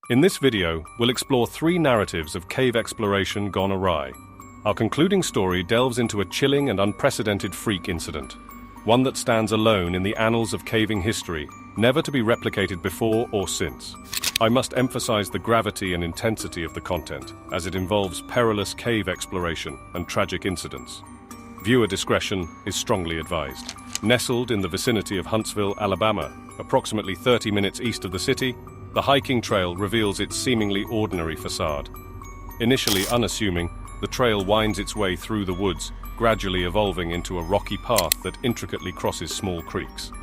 In this video, we'll explore 3 narratives of cave exploration gone awry. Our concluding story delves into a chilling and unprecedented freak incident, one that stands alone in the annals of caving history, never to be replicated before or since. I must emphasize the gravity and intensity of the content, as it involves perilous cave exploration and tragic incidents. Viewer discretion is strongly advised. Nestled in the vicinity of Huntsville, Alabama, approximately 30 minutes east of the city, the hiking trail reveals its seemingly ordinary facade. Initially unassuming, the trail winds its way through the woods, gradually evolving into a rocky path that intricately crosses small creeks.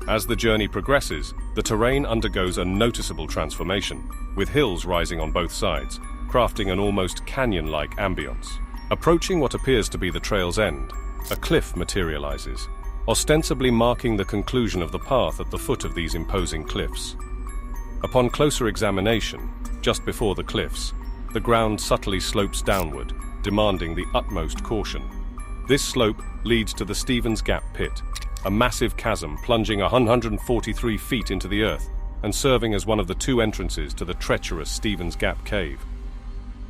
As the journey progresses, the terrain undergoes a noticeable transformation, with hills rising on both sides, crafting an almost canyon-like ambience. Approaching what appears to be the trail's end, a cliff materializes, ostensibly marking the conclusion of the path at the foot of these imposing cliffs. Upon closer examination, just before the cliffs, the ground subtly slopes downward, demanding the utmost caution. This slope leads to the Stevens Gap Pit, a massive chasm plunging 143 feet into the earth and serving as one of the 2 entrances to the treacherous Stevens Gap Cave.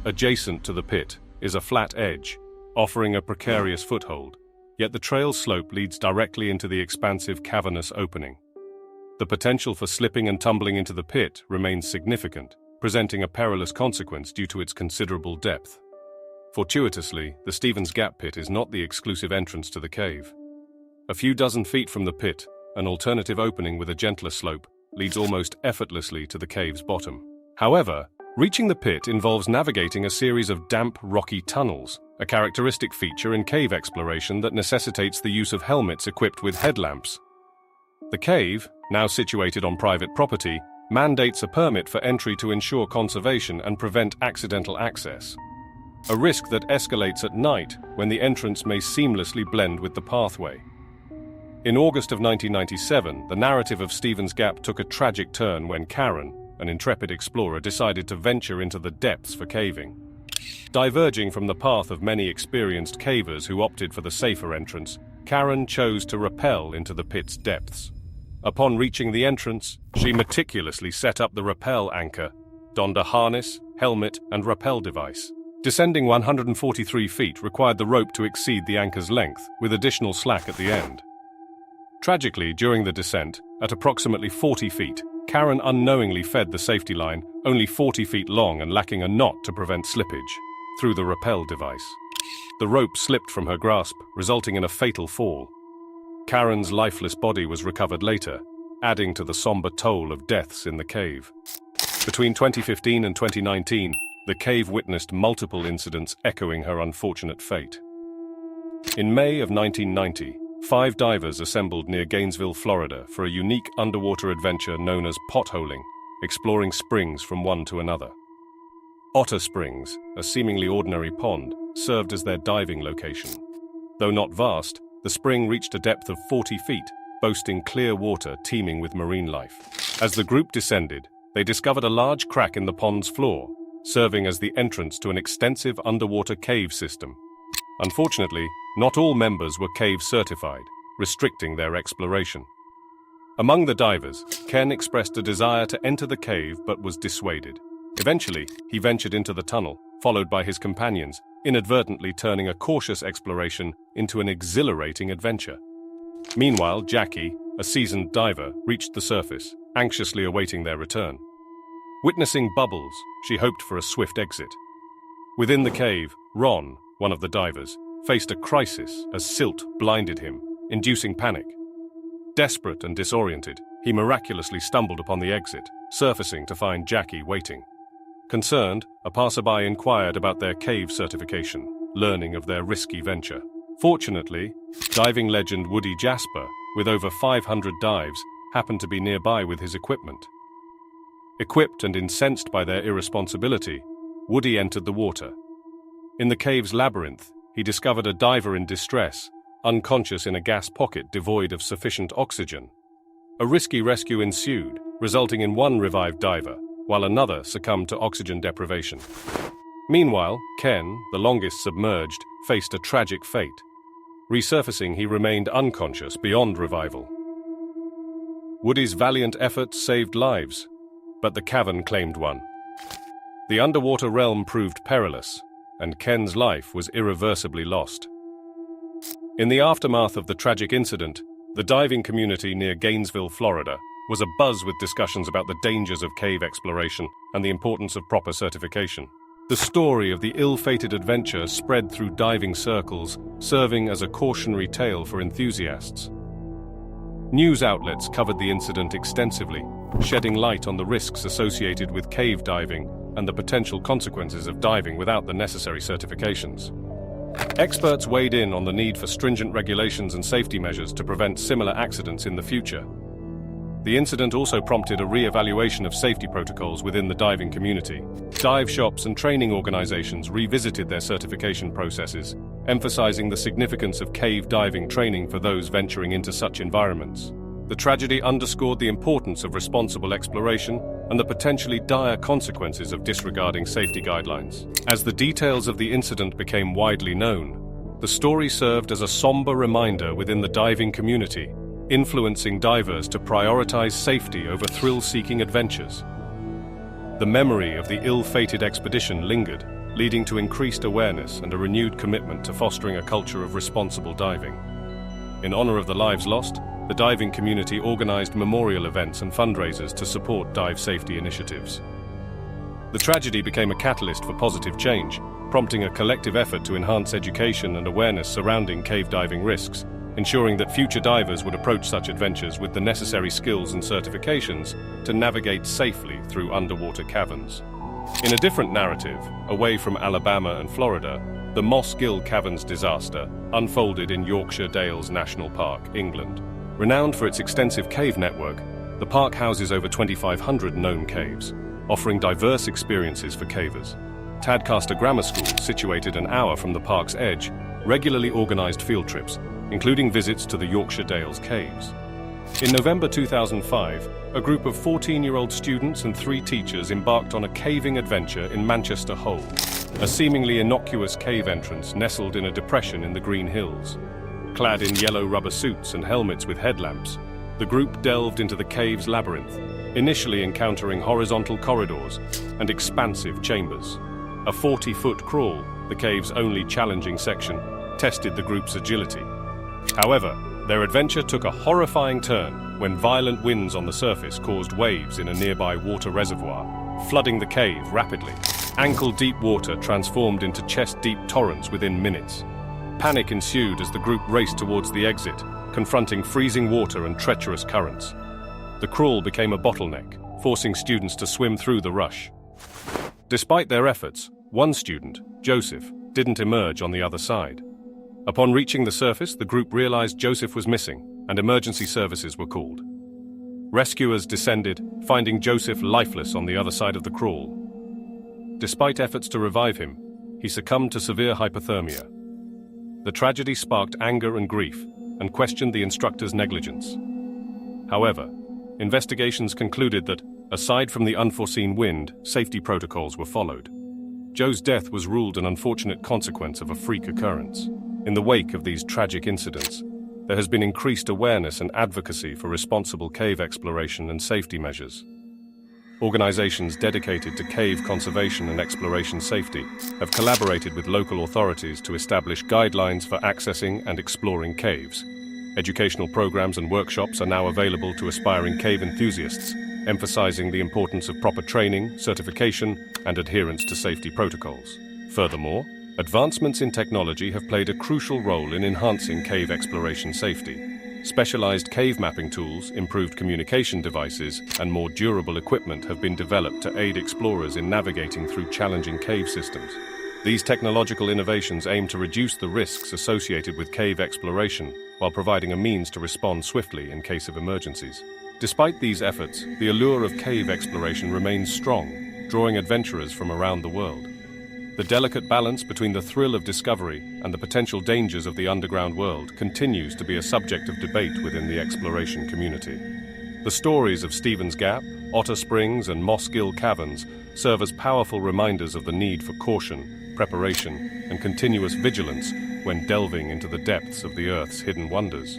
Adjacent to the pit is a flat edge, offering a precarious foothold, yet the trail's slope leads directly into the expansive cavernous opening. The potential for slipping and tumbling into the pit remains significant, presenting a perilous consequence due to its considerable depth. Fortuitously, the Stevens Gap Pit is not the exclusive entrance to the cave. A few dozen feet from the pit, an alternative opening with a gentler slope leads almost effortlessly to the cave's bottom. However, reaching the pit involves navigating a series of damp, rocky tunnels, a characteristic feature in cave exploration that necessitates the use of helmets equipped with headlamps. The cave, now situated on private property, mandates a permit for entry to ensure conservation and prevent accidental access. A risk that escalates at night when the entrance may seamlessly blend with the pathway. In August of 1997, the narrative of Stevens Gap took a tragic turn when Karen, an intrepid explorer, decided to venture into the depths for caving. Diverging from the path of many experienced cavers who opted for the safer entrance, Karen chose to rappel into the pit's depths. Upon reaching the entrance, she meticulously set up the rappel anchor, donned a harness, helmet, and rappel device. Descending 143 feet required the rope to exceed the anchor's length, with additional slack at the end. Tragically, during the descent, at approximately 40 feet, Karen unknowingly fed the safety line, only 40 feet long and lacking a knot to prevent slippage, through the rappel device. The rope slipped from her grasp, resulting in a fatal fall. Karen's lifeless body was recovered later, adding to the somber toll of deaths in the cave. Between 2015 and 2019, the cave witnessed multiple incidents echoing her unfortunate fate. In May of 1990, 5 divers assembled near Gainesville, Florida for a unique underwater adventure known as potholing, exploring springs from one to another. Otter Springs, a seemingly ordinary pond, served as their diving location. Though not vast, the spring reached a depth of 40 feet, boasting clear water teeming with marine life. As the group descended, they discovered a large crack in the pond's floor, serving as the entrance to an extensive underwater cave system. Unfortunately, not all members were cave certified, restricting their exploration. Among the divers, Ken expressed a desire to enter the cave but was dissuaded. Eventually, he ventured into the tunnel, followed by his companions, inadvertently turning a cautious exploration into an exhilarating adventure. Meanwhile, Jackie, a seasoned diver, reached the surface, anxiously awaiting their return. Witnessing bubbles, she hoped for a swift exit. Within the cave, Ron, one of the divers, faced a crisis as silt blinded him, inducing panic. Desperate and disoriented, he miraculously stumbled upon the exit, surfacing to find Jackie waiting. Concerned, a passerby inquired about their cave certification, learning of their risky venture. Fortunately, diving legend Woody Jasper, with over 500 dives, happened to be nearby with his equipment. Equipped and incensed by their irresponsibility, Woody entered the water. In the cave's labyrinth, he discovered a diver in distress, unconscious in a gas pocket devoid of sufficient oxygen. A risky rescue ensued, resulting in one revived diver, while another succumbed to oxygen deprivation. Meanwhile, Ken, the longest submerged, faced a tragic fate. Resurfacing, he remained unconscious beyond revival. Woody's valiant efforts saved lives, but the cavern claimed one. The underwater realm proved perilous, and Ken's life was irreversibly lost. In the aftermath of the tragic incident, the diving community near Gainesville, Florida, was abuzz with discussions about the dangers of cave exploration and the importance of proper certification. The story of the ill-fated adventure spread through diving circles, serving as a cautionary tale for enthusiasts. News outlets covered the incident extensively, shedding light on the risks associated with cave diving and the potential consequences of diving without the necessary certifications. Experts weighed in on the need for stringent regulations and safety measures to prevent similar accidents in the future. The incident also prompted a re-evaluation of safety protocols within the diving community. Dive shops and training organizations revisited their certification processes, emphasizing the significance of cave diving training for those venturing into such environments. The tragedy underscored the importance of responsible exploration and the potentially dire consequences of disregarding safety guidelines. As the details of the incident became widely known, the story served as a somber reminder within the diving community, influencing divers to prioritize safety over thrill-seeking adventures. The memory of the ill-fated expedition lingered, leading to increased awareness and a renewed commitment to fostering a culture of responsible diving. In honor of the lives lost, the diving community organized memorial events and fundraisers to support dive safety initiatives. The tragedy became a catalyst for positive change, prompting a collective effort to enhance education and awareness surrounding cave diving risks, ensuring that future divers would approach such adventures with the necessary skills and certifications to navigate safely through underwater caverns. In a different narrative, away from Alabama and Florida, the Moss Gill Caverns disaster unfolded in Yorkshire Dales National Park, England. Renowned for its extensive cave network, the park houses over 2,500 known caves, offering diverse experiences for cavers. Tadcaster Grammar School, situated an hour from the park's edge, regularly organized field trips, including visits to the Yorkshire Dales caves. In November 2005, a group of 14-year-old students and 3 teachers embarked on a caving adventure in Manchester Hole, a seemingly innocuous cave entrance nestled in a depression in the Green Hills. Clad in yellow rubber suits and helmets with headlamps, the group delved into the cave's labyrinth, initially encountering horizontal corridors and expansive chambers. A 40-foot crawl, the cave's only challenging section, tested the group's agility. However, their adventure took a horrifying turn when violent winds on the surface caused waves in a nearby water reservoir, flooding the cave rapidly. Ankle-deep water transformed into chest-deep torrents within minutes. Panic ensued as the group raced towards the exit, confronting freezing water and treacherous currents. The crawl became a bottleneck, forcing students to swim through the rush. Despite their efforts, one student, Joseph, didn't emerge on the other side. Upon reaching the surface, the group realized Joseph was missing, and emergency services were called. Rescuers descended, finding Joseph lifeless on the other side of the crawl. Despite efforts to revive him, he succumbed to severe hypothermia. The tragedy sparked anger and grief, and questioned the instructor's negligence. However, investigations concluded that, aside from the unforeseen wind, safety protocols were followed. Joe's death was ruled an unfortunate consequence of a freak occurrence. In the wake of these tragic incidents, there has been increased awareness and advocacy for responsible cave exploration and safety measures. Organizations dedicated to cave conservation and exploration safety have collaborated with local authorities to establish guidelines for accessing and exploring caves. Educational programs and workshops are now available to aspiring cave enthusiasts, emphasizing the importance of proper training, certification, and adherence to safety protocols. Furthermore, advancements in technology have played a crucial role in enhancing cave exploration safety. Specialized cave mapping tools, improved communication devices, and more durable equipment have been developed to aid explorers in navigating through challenging cave systems. These technological innovations aim to reduce the risks associated with cave exploration while providing a means to respond swiftly in case of emergencies. Despite these efforts, the allure of cave exploration remains strong, drawing adventurers from around the world. The delicate balance between the thrill of discovery and the potential dangers of the underground world continues to be a subject of debate within the exploration community. The stories of Stevens Gap, Otter Springs, and Moss Gill Caverns serve as powerful reminders of the need for caution, preparation, and continuous vigilance when delving into the depths of the Earth's hidden wonders.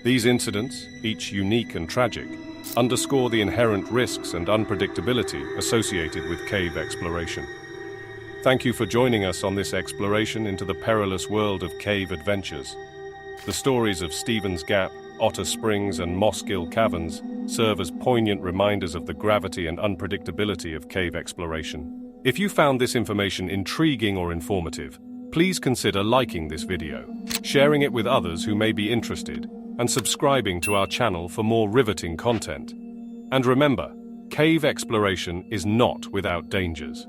These incidents, each unique and tragic, underscore the inherent risks and unpredictability associated with cave exploration. Thank you for joining us on this exploration into the perilous world of cave adventures. The stories of Stevens Gap, Otter Springs, and Mossgill Caverns serve as poignant reminders of the gravity and unpredictability of cave exploration. If you found this information intriguing or informative, please consider liking this video, sharing it with others who may be interested, and subscribing to our channel for more riveting content. And remember, cave exploration is not without dangers.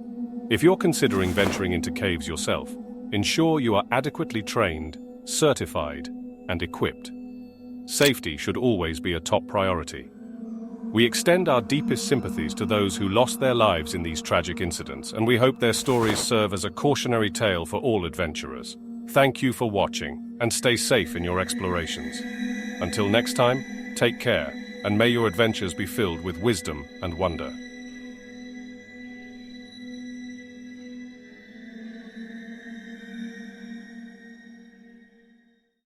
If you're considering venturing into caves yourself, ensure you are adequately trained, certified, and equipped. Safety should always be a top priority. We extend our deepest sympathies to those who lost their lives in these tragic incidents, and we hope their stories serve as a cautionary tale for all adventurers. Thank you for watching, and stay safe in your explorations. Until next time, take care, and may your adventures be filled with wisdom and wonder.